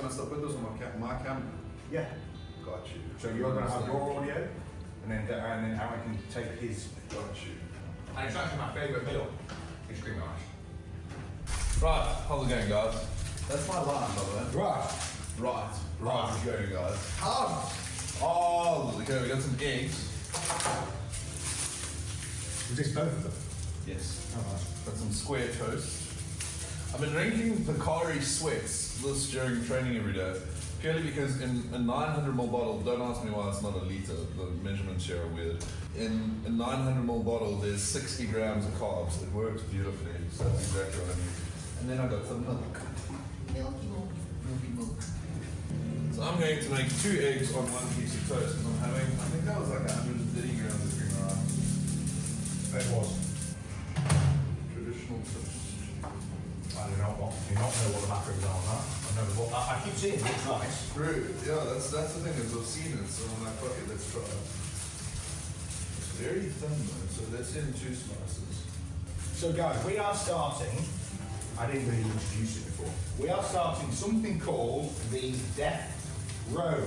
must I put this on my camera? Yeah. Got you. So you're going to have your audio, and then Aaron can take his. Got you. And it's actually my favourite meal. It's cream rice. Right, how's it going, guys? That's my line, by the way. Right. How's it going, guys? Oh, okay, we got some eggs. Is this both of them? Yes. Oh, nice. Got some square toast. I've been drinking Picari Sweats during training every day, purely because in a 900ml bottle, don't ask me why it's not a litre, the measurements here are weird. In a 900ml bottle, there's 60 grams of carbs. It works beautifully, so that's exactly what I need. And then I got some milk. Milky milk. So I'm going to make 2 eggs on 1 piece of toast, because I'm having, I think that was like 130 grams of cream rice. It was. Traditional toast. I do not know what the macros are on that. I've never bought that. I keep seeing it, it's nice. True, yeah, that's the thing, is I've seen it, so I'm like, fuck it, let's try it. It's very thin though, so let's in 2 slices. So guys, we are starting, I didn't really introduce it before, we are starting something called the Death Row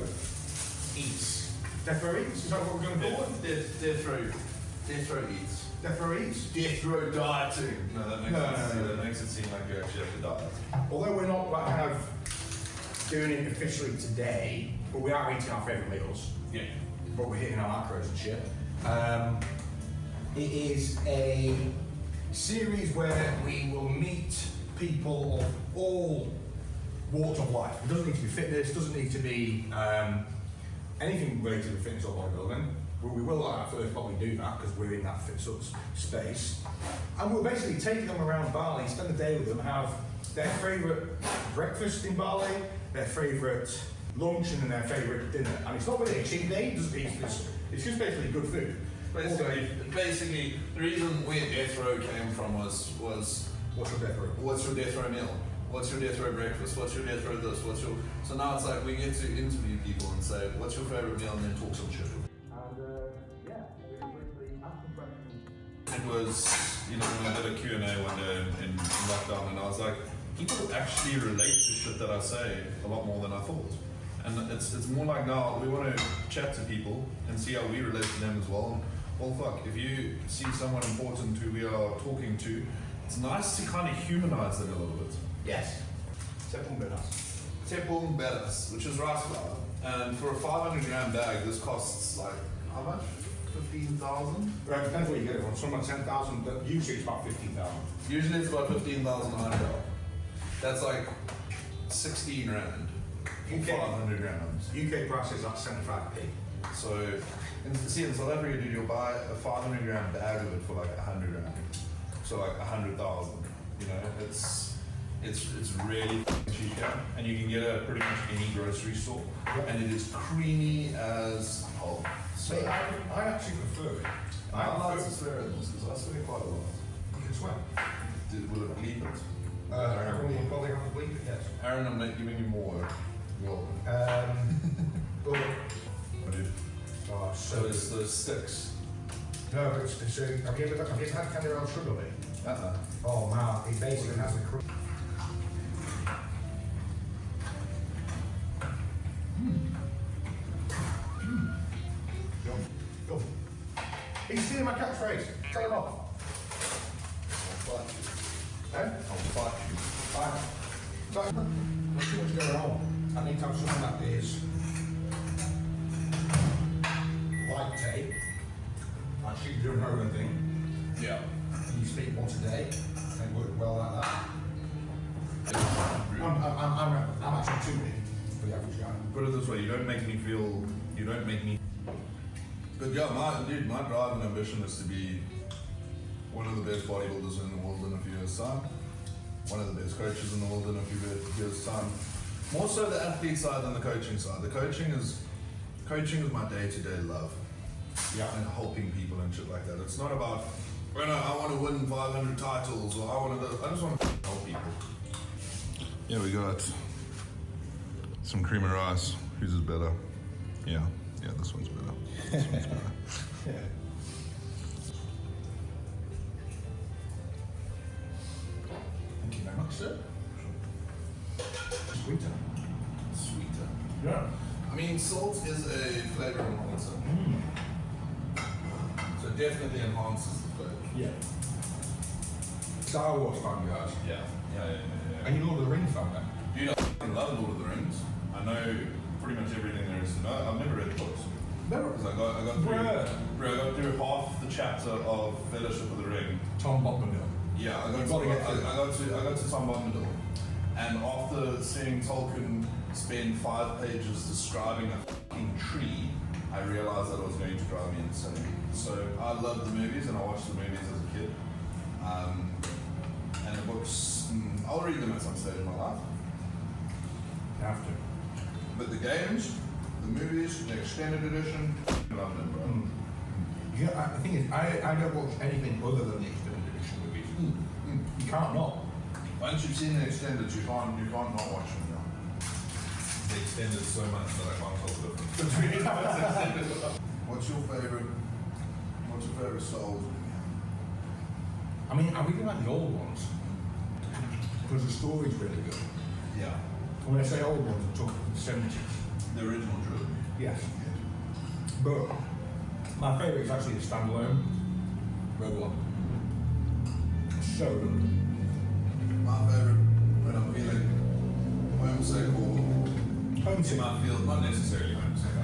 Eats. Death Row Eats? Is that what we're going to call it? Death Row Eats. Death Row Eats? Death Row Dieting. No, that makes it seem like you actually have to diet. Although we're not like kind of doing it officially today, but we are eating our favourite meals. Yeah. But we're hitting our macros and shit. It is a series where we will meet people of all walks of life. It doesn't need to be fitness, doesn't need to be anything related to fitness or bodybuilding. Well, we will at first probably do that because we're in that fit sort of space. And we'll basically take them around Bali, spend the day with them, have their favourite breakfast in Bali, their favourite lunch, and then their favourite dinner. And it's not really a cheat day, it's just basically good food. Basically, the reason where Death Row came from was what's your death row? What's your death row meal? What's your death row breakfast? What's your death row this? So now it's like we get to interview people and say, what's your favourite meal, and then talk some shit. It was, when I did a Q&A one day in lockdown, and I was like, people actually relate to shit that I say a lot more than I thought. And it's more like now, we want to chat to people and see how we relate to them as well. Well, fuck, if you see someone important who we are talking to, it's nice to kind of humanize them a little bit. Yes. Tepung beras, which is rice flour. And for a 500 gram bag, this costs like, how much? 15,000? Right, depends where you get it from. Some are 10,000, but usually it's about 15,000. Usually it's about 15,000 INR. That's like 16 rand. UK, 500 grams. UK price is like 75p. So, in South Africa, dude, you'll buy a 500 gram bag of it for like 100 rand. So like 100,000. It's really cheap here, and you can get it at pretty much any grocery store, and it is creamy as hell. So I actually prefer it. I'm allowed to swear in this because I swear quite a lot. You can swear. Will it bleep it? Aaron will probably have to bleep it, yes. Aaron, I'm not giving you more work. Well, so it's the sticks. No, have you ever had candy around sugar beet? Oh man, it basically has the cream. Go. He's stealing my catchphrase. Tell him off. I'll fight you. Eh? I'll fight you. There's too much going on. I need to have something that is light tape. Actually doing her own thing. Yeah. And you speak once a day. And work well like that. I'm actually too big for the average guy. Put it this way, you don't make me. But yeah, my drive and ambition is to be one of the best bodybuilders in the world in a few years' time. One of the best coaches in the world in a few years' time. More so the athlete side than the coaching side. The coaching is my day-to-day love. Yeah, and helping people and shit like that. It's not about, I want to win 500 titles, or I just want to help people. Yeah, we got some cream of rice. Whose is better? Yeah, this one's better. This one's better. Yeah. Thank you very much, sir. Sweeter. Yeah. I mean, salt is a flavor enhancer. So it definitely enhances the flavor. Yeah. Star Wars fan, guys. Yeah. And you Lord of the Rings fan, then? Dude, I fucking love Lord of the Rings. I know pretty much everything there is to know. I've never read the books. Never. Because I got through half the chapter of Fellowship of the Ring. Tom Bodybuilder. Yeah, I got to Tom Bodybuilder. And after seeing Tolkien spend 5 pages describing a fucking tree, I realized that it was going to drive me insane. So I loved the movies and I watched the movies as a kid. And the books, I'll read them at some stage in my life. You have to. But the games, the movies, the extended edition, I love them, bro. Yeah, the thing is, I don't watch anything other than the extended edition movies. You can't not. Once you've seen the extended, you can't not watch them now. They extended so much that I can't tell the difference between them. What's your favorite Star Wars movie? I mean, I really like the old ones. Because the story's really good. Yeah. When I say old ones, I'm talking the 70s. The original trilogy. Yes. But my favourite is actually the standalone Rogue One. So good. My favorite when I'm feeling homesick or Homesick. in my feels, not necessarily homesick,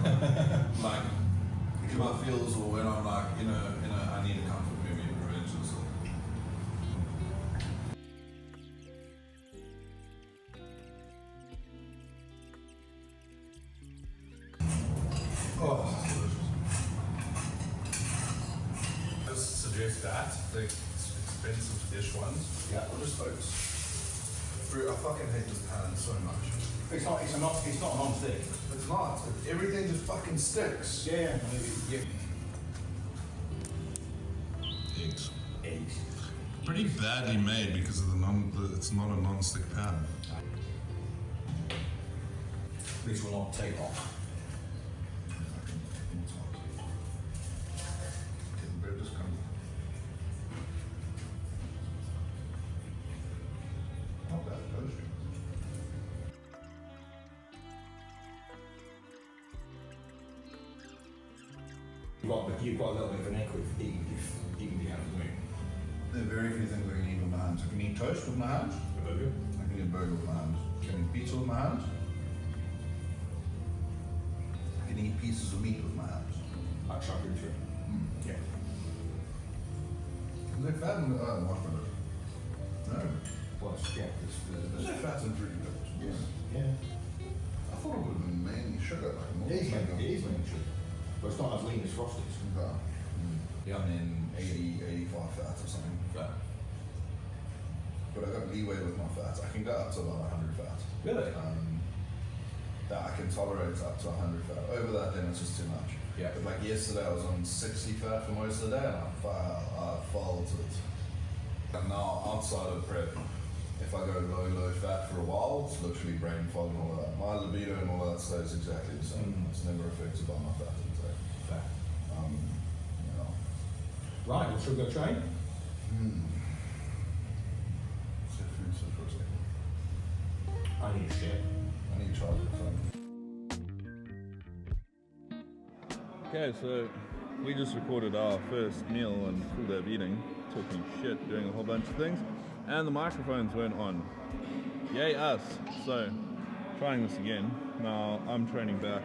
like in my feels or when I'm like in a I need a comfort movie and revenge or something. Oh, Just suggest that the expensive dish ones. yeah. I'll just focus. Bro, I fucking hate this pan so much. It's not a non-stick. It's not. Everything just fucking sticks. Yeah. Eggs. Eggs. Pretty badly made because of it's not a non-stick pan. This will not take off. Not bad toasty. You've got a little bit of a neck with eating the hand of meat. There are very few things I can eat with my hands. I can eat toast with my hands. I can eat a burger with my hands. I can eat pizza with my hands. I can eat pieces of meat with my hands. Like charcuterie. Yeah. Is there fat in marshmallows? No. Well, yeah. Is there fat in fruity pebbles? Yes. Yeah. I thought it would have been mainly sugar. Like It is mainly sugar. But it's not as lean as Frosties. Okay. Yeah, I'm in 80, 85 fat or something. Fair. But I got leeway with my fats. I can go up to about 100 fat. Really? That I can tolerate up to 100 fat. Over that, then it's just too much. Yeah. But like yesterday, I was on 60 fat for most of the day, and I fell to it. And now, outside of prep, if I go low fat for a while, it's literally brain fog and all of that. My libido and all of that stays exactly the same. It's never affected by my fat intake. Fair. You know. Right, well, should we go train? Set food sit for a second. I need shit. I need chocolate fun. Okay, so we just recorded our first meal and full day of eating, talking shit, doing a whole bunch of things, and the microphones weren't on. Yay us! So, trying this again. Now I'm training back.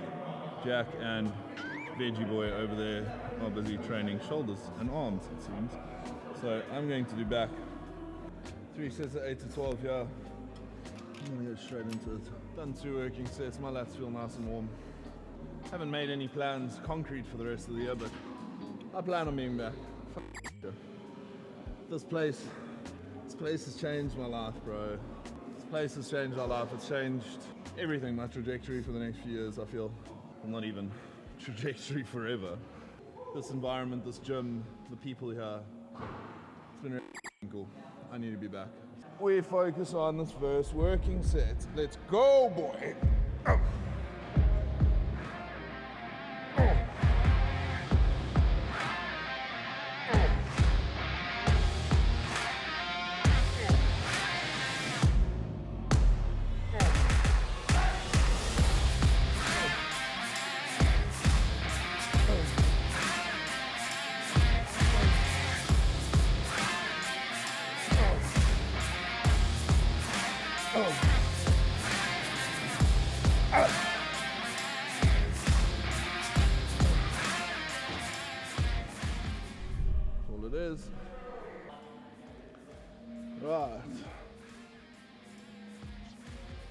Jack and Veggie Boy over there are busy training shoulders and arms, it seems. So I'm going to do back. 3 sets of 8 to 12 here. I'm gonna go straight into it. Done 2 working sets, my lats feel nice and warm. Haven't made any plans concrete for the rest of the year, but I plan on being back. This place has changed my life, bro. This place has changed my life. It's changed everything, my trajectory for the next few years, I feel. Well, not even trajectory forever. This environment, this gym, the people here, it's been really cool. I need to be back. We focus on this first working set. Let's go, boy!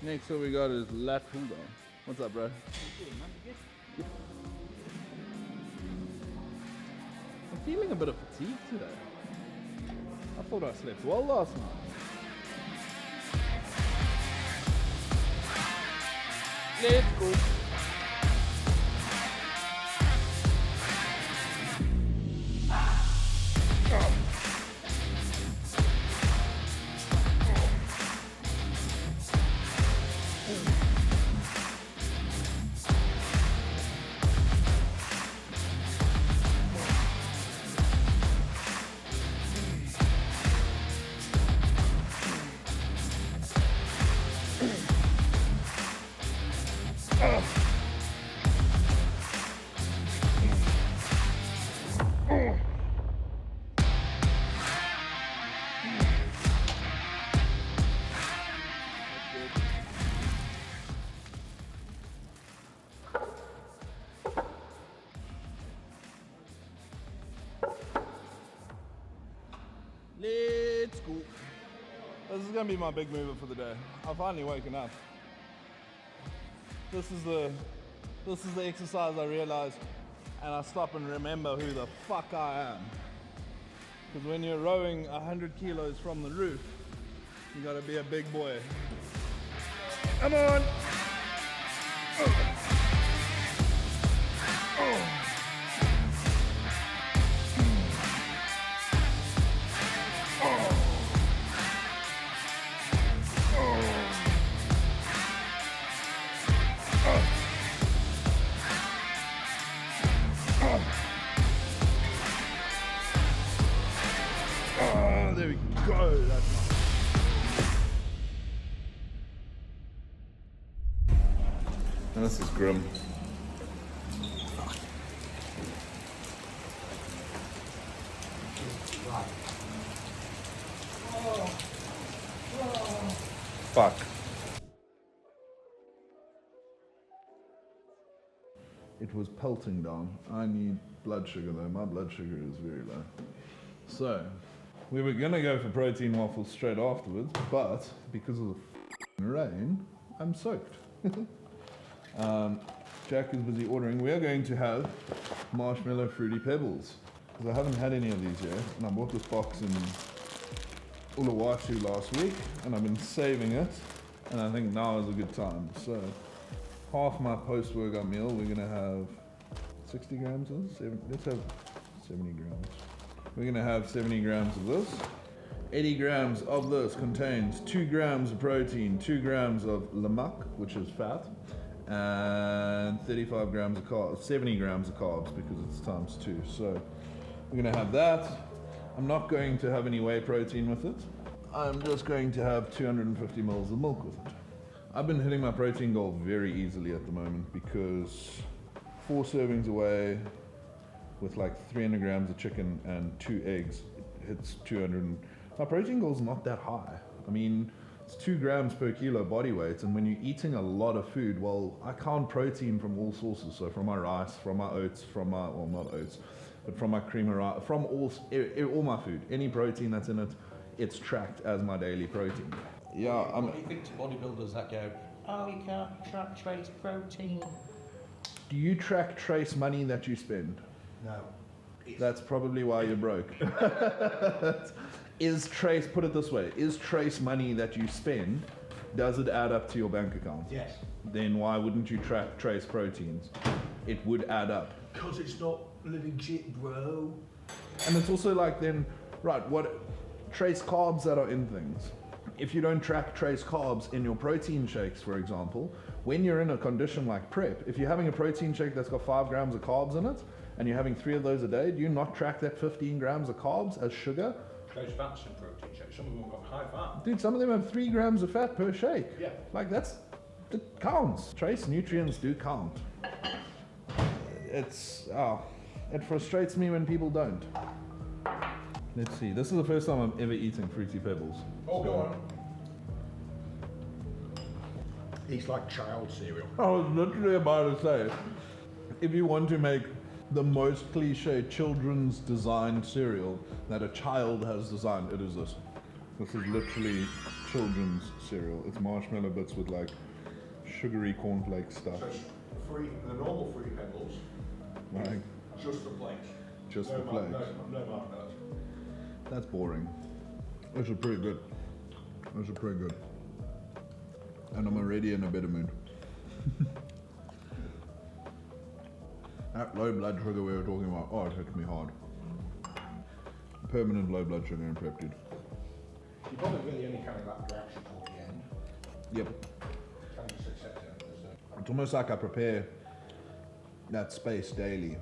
Next one we got is lat pull down. What's up, bro? I'm feeling a bit of fatigue today. I thought I slept well last night. Let's go. Let's go. This is gonna be my big mover for the day. I've finally woken up. This is the exercise I realize, and I stop and remember who the fuck I am. Because when you're rowing 100 kilos from the roof, you gotta be a big boy. Come on! There we go. That's nice. And this is grim. Fuck. It was pelting down. I need blood sugar though. My blood sugar is very low. So, we were gonna go for protein waffles straight afterwards, but because of the rain, I'm soaked. Jack is busy ordering. We are going to have marshmallow fruity pebbles because I haven't had any of these yet, and I bought this box in Uluwatu last week, and I've been saving it, and I think now is a good time. So, half my post-workout meal, we're gonna have 60 grams of this. Let's have 70 grams. We're gonna have 70 grams of this. 80 grams of this contains 2 grams of protein, 2 grams of lamak, which is fat, and 35 grams of carbs, 70 grams of carbs because it's times 2. So we're gonna have that. I'm not going to have any whey protein with it. I'm just going to have 250 mils of milk with it. I've been hitting my protein goal very easily at the moment because 4 servings away with like 300 grams of chicken and 2 eggs, it hits 200. My protein goal is not that high. I mean, it's 2 grams per kilo body weight, and when you're eating a lot of food, well, I count protein from all sources. So from my rice, from my oats, from my, well, not oats, but from my cream of rice, from all my food. Any protein that's in it, it's tracked as my daily protein. Yeah, What do you think to bodybuilders that go, oh, you can't track trace protein? Do you track trace money that you spend? No. That's probably why you're broke. Is trace, put it this way, is trace money that you spend, does it add up to your bank account? Yes. Then why wouldn't you track trace proteins? It would add up. Because it's not living shit, bro. And it's also like then, right, what trace carbs that are in things. If you don't track trace carbs in your protein shakes, for example, when you're in a condition like prep, if you're having a protein shake that's got 5 grams of carbs in it, and you're having 3 of those a day, do you not track that 15 grams of carbs as sugar? Those fats in protein shakes, some of them have got high fat. Dude, some of them have 3 grams of fat per shake. Yeah. Like it counts. Trace nutrients do count. It frustrates me when people don't. Let's see, this is the first time I'm ever eating Fruity Pebbles. Oh, go on. It's like child cereal. I was literally about to say, if you want to make the most cliche children's designed cereal that a child has designed, it is this. This is literally children's cereal. It's marshmallow bits with like sugary cornflake stuff. So it's the normal Fruity Pebbles, Like, just the flakes. just no the flakes. No marshmallows. That's boring. This is pretty good. This is pretty good. And I'm already in a better mood. That low blood sugar we were talking about, oh, it hits me hard. Permanent low blood sugar and prep, dude. You probably really only carry that direction toward the end. Yep. Kind of just accept it as It's almost like I prepare that space daily,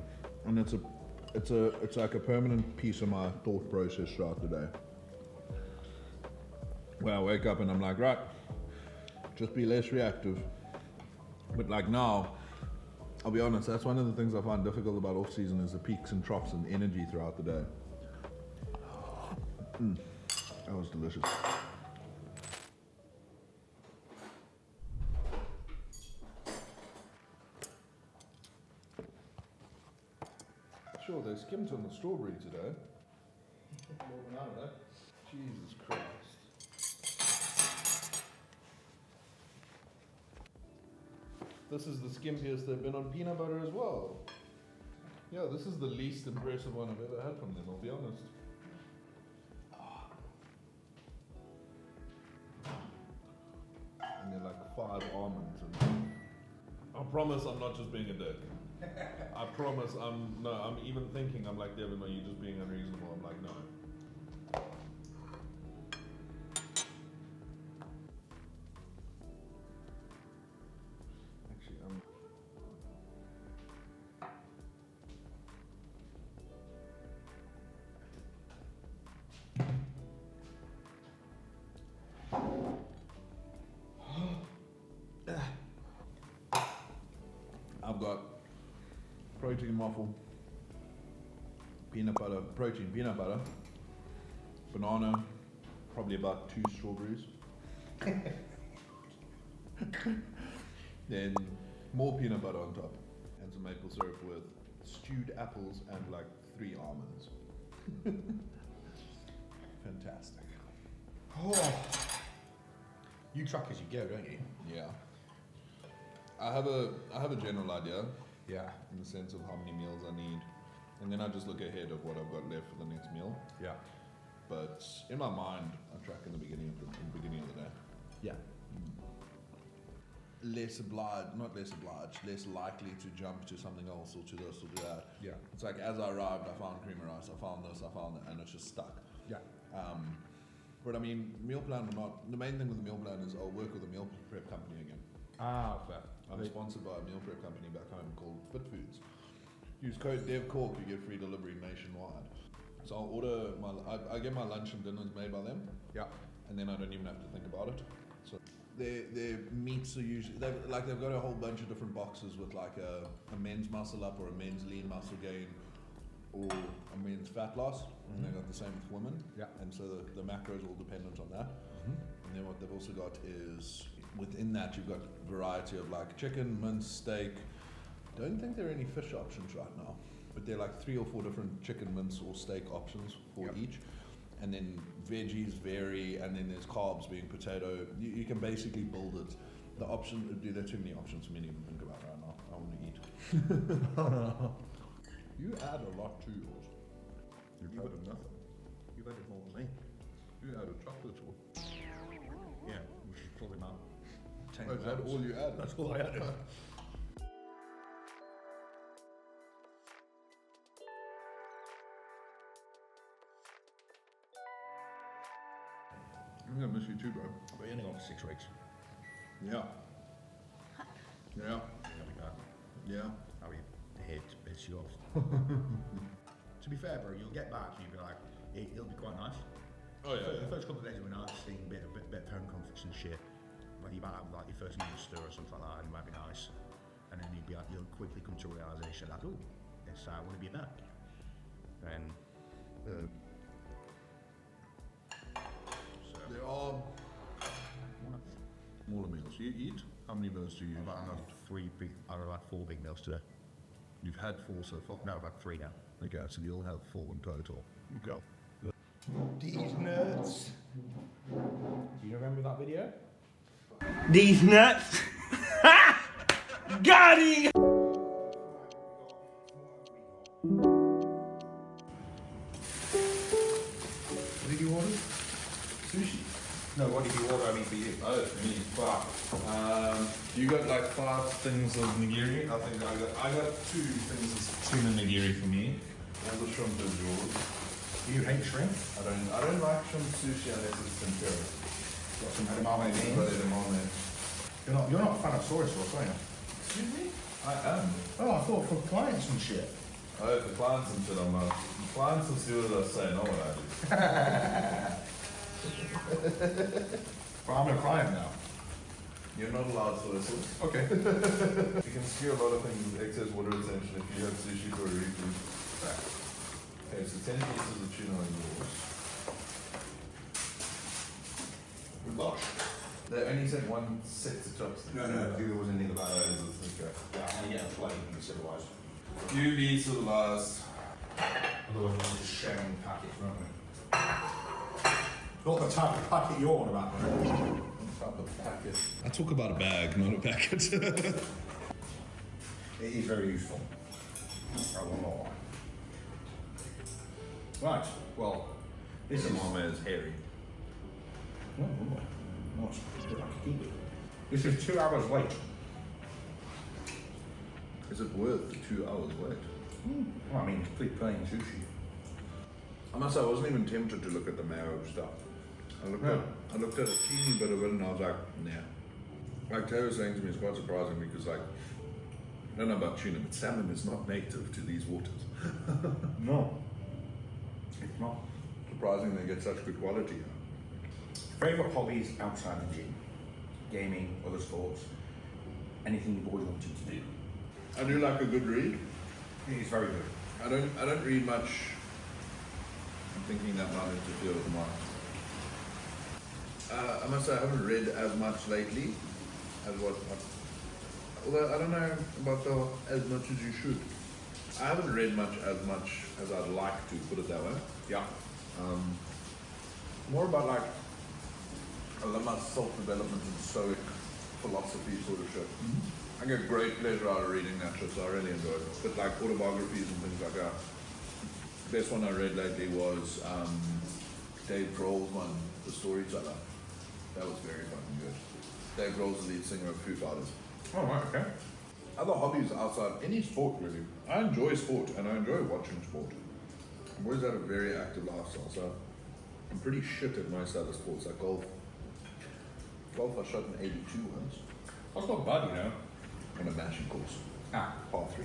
and it's like a permanent piece of my thought process throughout the day. Where I wake up and I'm like, right, just be less reactive. But like now, I'll be honest, that's one of the things I find difficult about off season is the peaks and troughs and energy throughout the day. That was delicious. Sure, they skimmed on the strawberry today. More than I know. Jesus Christ. This is the skimpiest they've been on peanut butter as well. Yeah, this is the least impressive one I've ever had from them, I'll be honest. And they're like 5 almonds. And I promise I'm not just being a dick. I promise I'm even thinking, I'm like, Devin, are you just being unreasonable? I'm like, no. Actually, I've got protein waffle, peanut butter, peanut butter, banana, probably about 2 strawberries. Then more peanut butter on top, and some maple syrup with stewed apples and like 3 almonds. Fantastic. Oh. You track as you go, don't you? Yeah. I have a general idea. Yeah. In the sense of how many meals I need, and then I just look ahead of what I've got left for the next meal. Yeah. But in my mind, I track in the beginning of the day. Yeah. Less likely to jump to something else or to this or to that. Yeah. It's like as I arrived, I found cream of rice, I found this, I found that, and it's just stuck. Yeah. But I mean, meal plan or not, the main thing with the meal plan is I'll work with a meal prep company again. Ah, fair. I'm sponsored by a meal prep company back home called Fit Foods. Use code DEVCORK, you get free delivery nationwide. So I'll order I get my lunch and dinners made by them. Yeah. And then I don't even have to think about it. So their meats are usually they've got a whole bunch of different boxes with like a men's muscle up or a men's lean muscle gain or a men's fat loss. And they've got the same with women. Yeah. And so the macros are all dependent on that. Mm-hmm. And then what they've also got is within that you've got variety of like chicken, mince, steak. Don't think there are any fish options right now, but there are like 3 or 4 different chicken, mince or steak options for each. And then veggies vary, and then there's carbs being potato. You can basically build it. The option, dude, there are too many options for me to even think about right now. I want to eat. You add a lot to yours. You've added nothing. You've added more than me. You added chocolate to it. Yeah, which is probably about 10 Oh, is that grams. all you added? That's all I added. I'm gonna miss you too, bro. But you only got 6 weeks. Yeah. Yeah. There we go. Yeah. How you hate piss you off. To be fair, bro, you'll get back and you'll be like, it'll be quite nice. Oh yeah. The first couple of days were nice, seeing a bit of home conflicts and shit. Like you might have like your first Easter or something like that, and it might be nice. And then you'll quickly come to a realization like, oh, yes, I want to be back. And so There are smaller meals. You eat? How many meals do you I've had eat? I've had 4 big meals today. You've had 4 so far? No, I've had 3 now. Okay, so you'll have 4 in total. Go. These nuts. Do you remember that video? These nuts. Got it! What did you order? Sushi. No, what did you order? I mean, for you. Oh, for me, fuck. You got like 5 things of nigiri. I think I got 2 things of tuna nigiri for me. All the shrimp is yours. You hate shrimp? I don't like shrimp sushi unless it's tempura. Got some edamame beans. But edamame. You're not a fan of soy sauce, are you? Excuse me? I am. Oh, I thought for clients and shit. Oh, for clients and shit, I'm not. Clients will see what I say, not what I do. But I'm a client now. You're not allowed soy sauce. Okay. You can skew a lot of things with excess water retention if you have sushi for a reason. Okay, so 10 pieces of tuna on yours. Gosh. They only said 1 set of chopsticks. No, there wasn't any of that. Okay. Yeah, I'm gonna get a plate because otherwise. Few beats of the last. Otherwise, we're just sharing packets, won't we? Not the type of packet you're on about, right? Type of packet. I talk about a bag, not a packet. It is very useful. I will not lie. Right, well, this is... Mama is hairy. Oh, boy. Nice. Bit like a kiwi. This is 2 hours late. Is it worth 2 hours wait? Well, I mean, it's plain sushi. I must say, I wasn't even tempted to look at the mayo stuff. I looked at a teeny bit of it and I was like, nah. Like Tay was saying to me, it's quite surprising because like, I don't know about tuna, but salmon is not native to these waters. No. It's not. Surprising they get such good quality. Favourite hobbies outside the gym? Gaming, other sports? Anything you've always wanted to do? I do like a good read. It is very good. I don't read much. I'm thinking that might interfere with mine. I must say I haven't read as much lately as although I don't know about as much as you should. I haven't read as much as I'd like to, put it that way. Yeah. More about like I love my self-development and stoic philosophy sort of shit. I get great pleasure out of reading that shit, so I really enjoy it. But like autobiographies and things like that. The best one I read lately was Dave Grohl's one, The Storyteller. That was very fucking good. Dave Grohl's the lead singer of Foo Fighters. Oh, right, okay. Other hobbies outside any sport really. I enjoy sport and I enjoy watching sport. I've always had a very active lifestyle, so I'm pretty shit at most other sports, like golf. Golf I shot in 82 once. That's not bad, you know. On a mashing course. Ah. Par 3.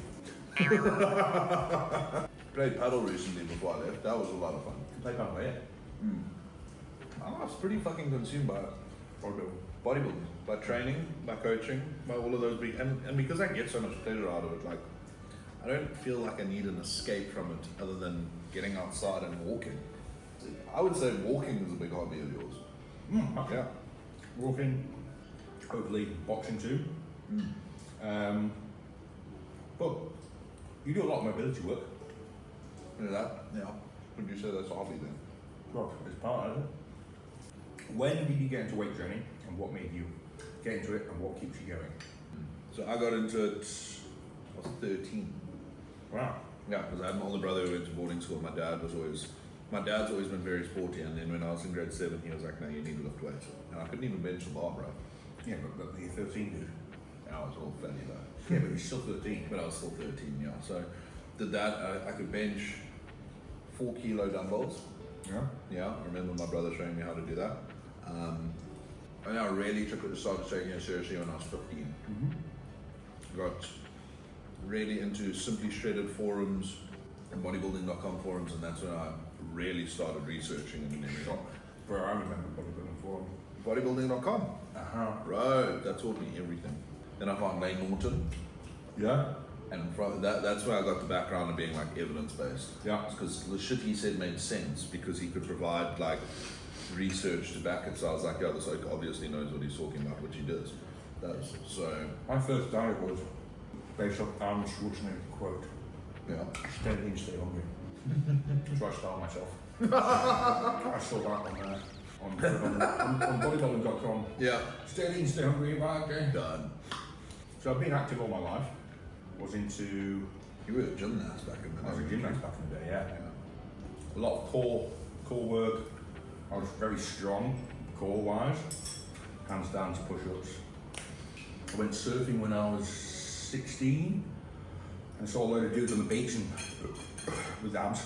Played paddle recently before I left. That was a lot of fun. Play paddle, yeah. I was pretty fucking consumed by bodybuilding, by training, by coaching, by all of those big, and because I get so much pleasure out of it, like I don't feel like I need an escape from it other than getting outside and walking. I would say walking is a big hobby of yours. Okay. Yeah. Walking, hopefully boxing too. But you do a lot of mobility work. You know that? Yeah. Would you say that's a hobby then? Well, it's part of it. When did you get into weight training and what made you get into it and what keeps you going? So I got into it, I was 13. Wow. Yeah, because I had an older brother who went to boarding school. My dad's always been very sporty, and then when I was in grade 7, he was like, no, you need to lift weights. And I couldn't even bench the bar, bro. Yeah, but you're 13, dude. I was all fatty though. Yeah, but you're still 13. But I was still 13, yeah. So did that, I could bench 4 kilo dumbbells. Yeah. Yeah, I remember my brother showing me how to do that. And I really started taking it seriously when I was 15. Got really into Simply Shredded forums and bodybuilding.com forums, and that's when I really started researching and everything. Bro, I remember bodybuilding forum. Bodybuilding.com. Right. That taught me everything. Then I found Lane Norton, Yeah. and from that's where I got the background of being like evidence-based. Yeah. Because the shit he said made sense because he could provide like research to back it. So I was like, yeah, this like obviously knows what he's talking about, which he does. So My first diet was based off Arnold Schwarzenegger's quote. yeah. Stay lean, stay hungry. So I started myself. I saw that on bodybuilding.com. Yeah. Still eating, stay hungry, right? Okay. Done. So I've been active all my life. Was into. You were a gymnast back in the day. I was a gymnast back in the day, yeah. Yeah. A lot of core work. I was very strong, core-wise. Hands down to push-ups. I went surfing when I was 16, and saw a load of dudes on the beach and with abs.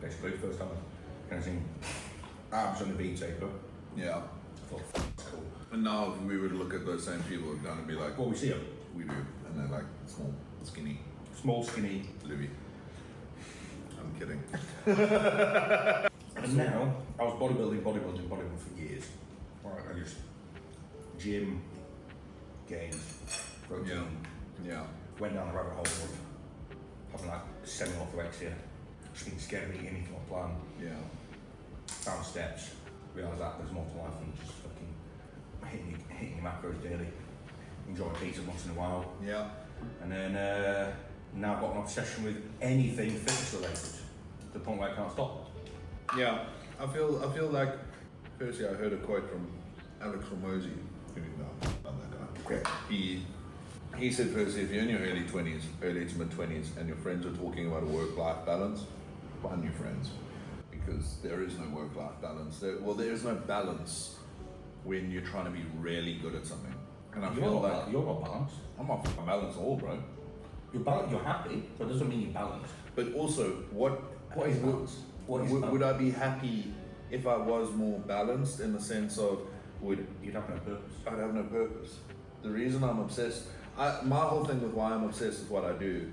Basically, first time I kind of seen abs on the beach taper. Yeah. I thought, that's cool. And now if we would look at those same people, we're going to be like, Well, we see them. we do. And they're like small, skinny, Small, skinny. Louis. I'm kidding. And now, I was bodybuilding for years. Right, I just gym, gains, protein. Yeah. Went down the rabbit hole of having like semi-orthorexia, just being scared of eating anything on plan. Yeah. Found steps, realised that there's more to life than just fucking hitting your macros daily. Enjoy a pizza once in a while. Yeah. And then now I've got an obsession with anything fitness related, to the point where I can't stop. Yeah. I feel like, firstly I heard a quote from Alex Ramosi, who love that guy. Okay. He said firstly, if you're in your early to mid-20s and your friends are talking about a work-life balance, find new friends. Because there is no work-life balance. There is no balance when you're trying to be really good at something. And I feel like you're not balanced. I'm not fucking balanced at all, bro. You're happy, but it doesn't mean you're balanced. But also, what is balance? Would I be happy if I was more balanced in the sense of You'd have no purpose. I'd have no purpose. The reason I'm obsessed, my whole thing with why I'm obsessed with what I do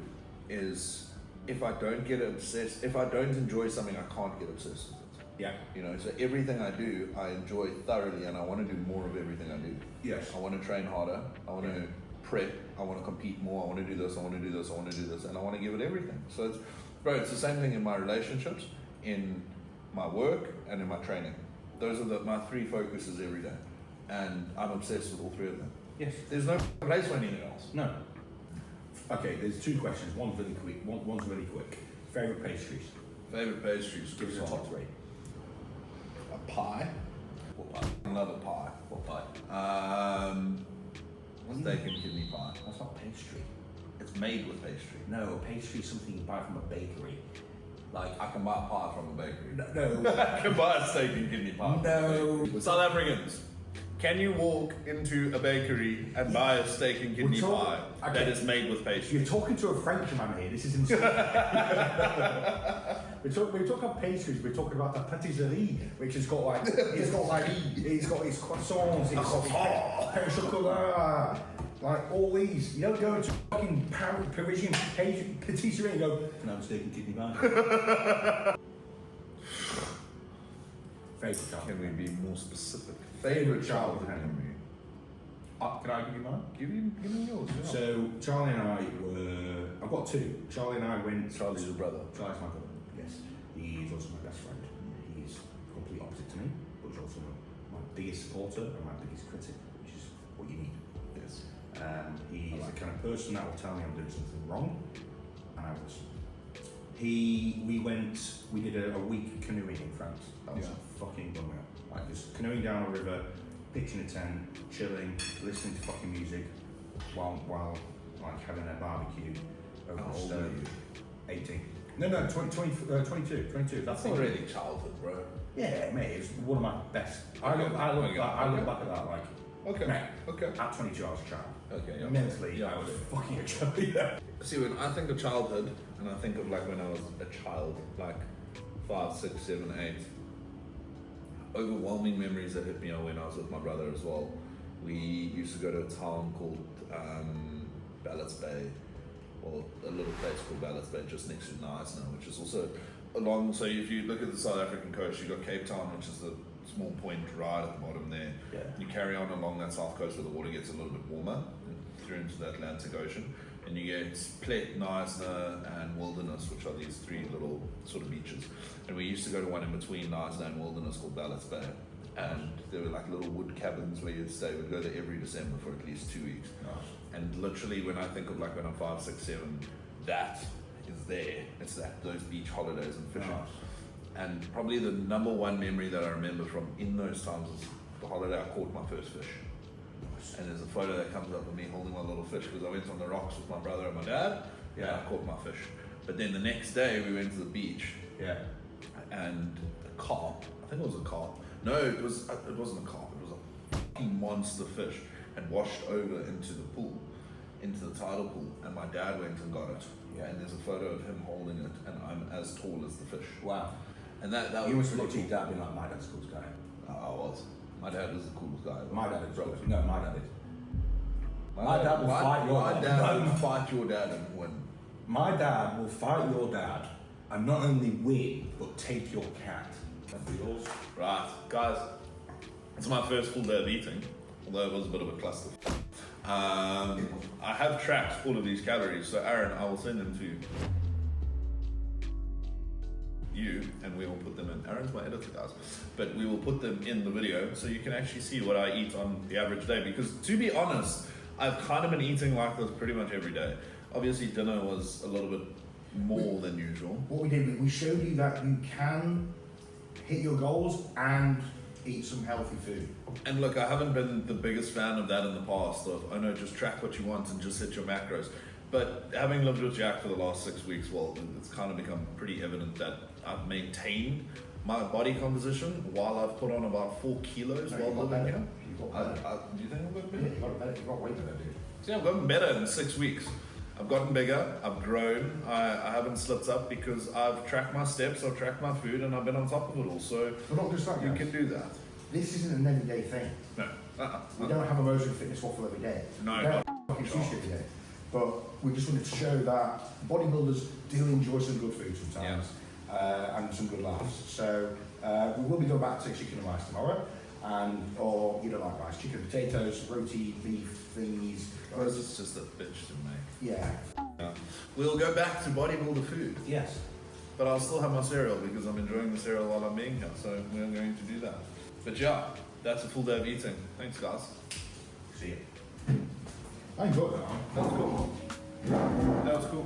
is if I don't enjoy something, I can't get obsessed with it. Yeah. You know, so everything I do, I enjoy thoroughly, and I want to do more of everything I do. Yes. I want to train harder. I want to prep. I want to compete more. I want to do this. I want to do this. I want to do this, and I want to give it everything. So it's the same thing in my relationships, in my work, and in my training. Those are my three focuses every day, and I'm obsessed with all three of them. Yes. There's no place for anything else. No. Okay, there's two questions. One's really quick. One's really quick. Favorite pastries? Favorite pastries? Give us a top three. A pie. What pie? Another pie. What pie? Steak and kidney pie. That's not pastry. It's made with pastry. No, pastry is something you buy from a bakery. Like I can buy a pie from a bakery. no. I can buy a steak and kidney pie. No. South Africans, can you walk into a bakery and buy a steak and kidney pie that is made with pastry? You're talking to a Frenchman here. This is insane. we're talking about pastries. We're talking about the patisserie, which has got like it's got his croissants, it's got pain au chocolat, like all these. You don't go into fucking Parisian patisserie and go, "Can I have a steak and kidney pie?" Favorite childhood. Can we be more specific? Favorite childhood memory. Can I give you mine? Give me yours. Yeah. So Charlie and I were. I've got two. Charlie and I went. Charlie's your brother. Charlie's my brother. Yes, he's also my best friend. He's complete opposite to me, but he's also my biggest supporter and my biggest critic, which is what you need. Yes. He's the kind of person that will tell me I'm doing something wrong, and I was. We did a week canoeing in France. That was fucking unreal. Like just canoeing down a river, pitching a tent, chilling, listening to fucking music, while like having a barbecue over the stove. 18. No, 22. That's not really childhood, bro. Yeah, mate, it's one of my best. I look back at that like. Okay. Mate, Okay. At 22, I was a child. Okay. Yeah. Mentally, I was fucking a child. See, when I think of childhood, and I think of like when I was a child, like 5, 6, 7, 8, overwhelming memories that hit me are when I was with my brother as well. We used to go to a town called Ballots Bay, or a little place called Ballots Bay just next to Knysna, which is also along. So if you look at the South African coast, you've got Cape Town, which is the small point right at the bottom there. Yeah. You carry on along that south coast where the water gets a little bit warmer through into the Atlantic Ocean, and you get Plett, Knysna and Wilderness, which are these three little sort of beaches. And we used to go to one in between Knysna and Wilderness called Ballots Bay, and there were like little wood cabins where you'd stay. We'd go there every December for at least 2 weeks. And literally when I think of like when I'm 5, 6, 7, that is there. It's those beach holidays and fishing. And probably the number one memory that I remember from in those times is the holiday I caught my first fish. And there's a photo that comes up of me holding my little fish because I went on the rocks with my brother and my dad. Yeah, and I caught my fish. But then the next day we went to the beach. Yeah. And a carp, I think it was a carp. No, it wasn't a carp. It was a fucking monster fish had washed over into the pool, into the tidal pool, and my dad went and got it. Yeah. And there's a photo of him holding it, and I'm as tall as the fish. Wow. And that You was must have looked at pretty your dad being like, my dad's the coolest guy. I was. My dad was the coolest guy. My dad is. Bro. No, my dad is. My dad will fight your My dad. dad will fight your dad and win. My dad will fight your dad and not only win, but take your cat. That's yours. Right, guys. It's my first full day of eating, although it was a bit of a cluster. I have tracked all of these calories, so Aaron, I will send them to you, and we will put them in. Aaron's my editor, guys, but we will put them in the video so you can actually see what I eat on the average day. Because to be honest, I've kind of been eating like this pretty much every day. Obviously, dinner was a little bit more than usual. What we did, we showed you that you can hit your goals and eat some healthy food. And look, I haven't been the biggest fan of that in the past, of, oh no, just track what you want and just hit your macros. But having lived with Jack for the last 6 weeks, well, it's kind of become pretty evident that I've maintained my body composition while I've put on about 4 kilos No, while you've got living better. here. You've got better. Do you think I've got Yeah, better? you got better. You got way better, dude. See, I've gotten better in 6 weeks. I've gotten bigger, I've grown, I haven't slipped up because I've tracked my steps, I've tracked my food, and I've been on top of it all. So But not just that, you guys. can do that. This isn't an everyday thing. No. We don't have a Motion Fitness waffle every day. No, we don't not- have fucking sushi every day. But we just wanted to show that bodybuilders do enjoy some good food sometimes, and some good laughs. So we will be going back to chicken and rice tomorrow, or you don't like rice, chicken, potatoes, roti, beef, thingies. Because it's just a bitch to make. Yeah. We'll go back to bodybuilder food, Yes. but I'll still have my cereal because I'm enjoying the cereal while I'm being here, so we're going to do that. But yeah, that's a full day of eating. Thanks, guys. See you. I enjoyed that one. That was cool. That was cool.